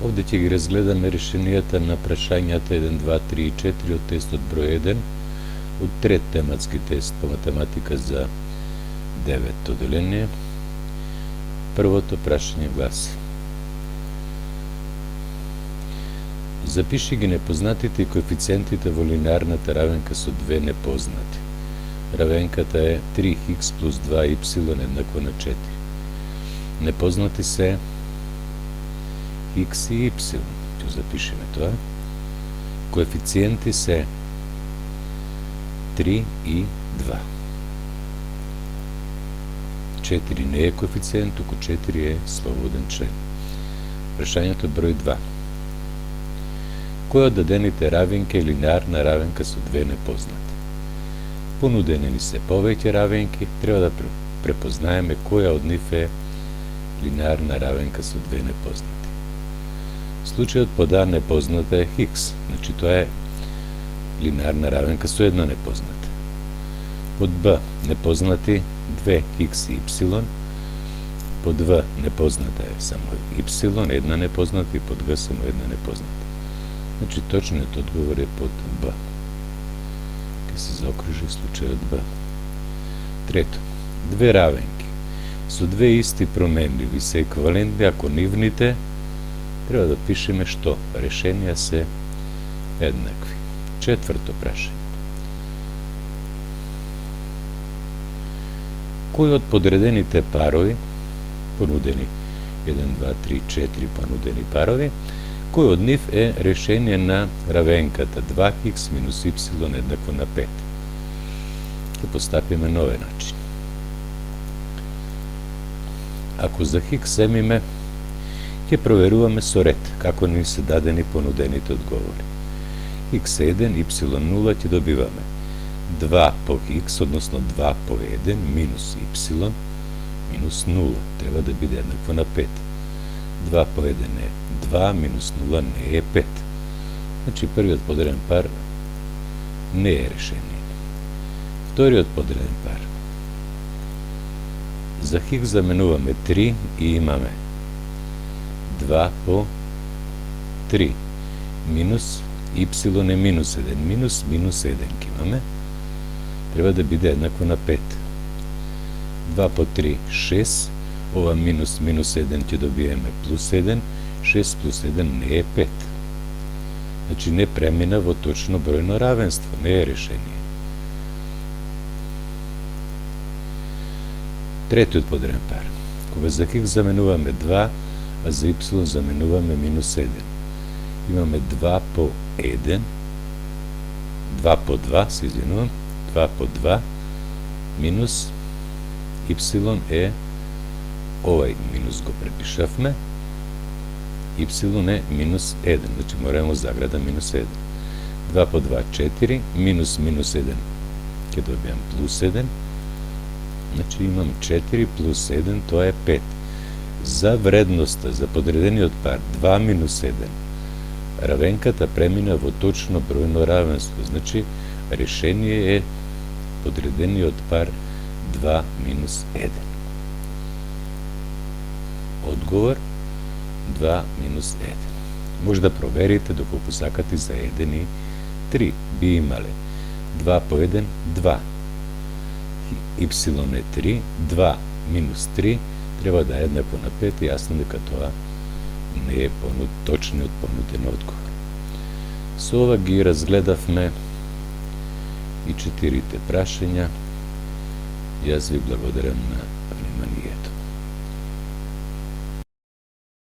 Ovde ќе ги разгледаме решенијата на прашањата 1, 2, 3 и 4 од тестот број 1, од трет тематски тест по математика за 9 оделение. Првото прашање гласи: запиши ги непознатите и коефициентите во линеарната равенка со две непознати. Равенката е 3х плюс 2y еднакво на 4. Непознати се x и y. Ќе запишеме тоа. Коефициенти се 3 и 2. 4 не е коефициент, туку 4 е слободен член. Прашањето број 2. Која од дадените равенки е линеарна равенка со две непознати? Понудени ни се повеќе равенки, треба да препознаеме која од нив е линеарна равенка со две непознати. Случајот под А непозната е хикс, значи тоа е линеарна равенка со една непозната. Под Б непознати 2 хикс и y, под В непозната е само y, една непозната, и под Г само една непозната. Значи точниот одговор е под Б. Ке се заокружи случајот Б. Трето, две равенки со две исти променливи се еквивалентни ако нивните, треба да пишеме што решенија се еднакви. Четврто прашање. Кој од подредените парови, понудени 1, 2, 3, 4 понудени парови, кој од нив е решение на равенката 2х минус y еднакво на 5? Ќе постапиме на овој начин. Ако за х земиме, ќе проверуваме со ред како ни се дадени понудените одговори. x1, y0 ќе добиваме 2 по х, односно 2 по 1 минус y минус 0. Треба да биде еднакво на 5. 2 по 1 е 2, минус 0 не е 5. Значи првиот подреден пар не е решение. Вториот подреден пар. За х заменуваме 3 и имаме 2 по 3 минус y е минус 1, минус 1 ке имаме. Треба да биде еднакво на 5. 2 по 3, 6. Ова минус 1 ќе добиеме плюс 1. 6 плюс 1 не е 5. Значи не премина во точно бројно равенство, не е решение. Третиот подреден пар. Кога за х заменуваме 2, а за y заменуваме минус 1. Имаме 2 по 1, 2 по 2, се извинувам, 2 по 2, минус y е, овај минус го препишавме, y е минус 1, значи морamo заграда минус 1. 2 по 2, 4, минус 1, ќе добијам плюс 1, значи имам 4 плюс 1, тоа е 5. За вредноста, за подредениот пар 2 минус 1, равенката премина во точно бројно равенство, значи решение е подредениот пар 2 минус 1. Одговор 2 минус 1. Може да проверите доколку сакате за 1 и 3. Би имале 2 по 1, 2. Y е 3, 2 минус 3 треба да е еднакво на 5 и јасно дека тоа не е точниот понуден одговор. Со ова ги разгледавме и 4 прашања. Јас ви благодарам на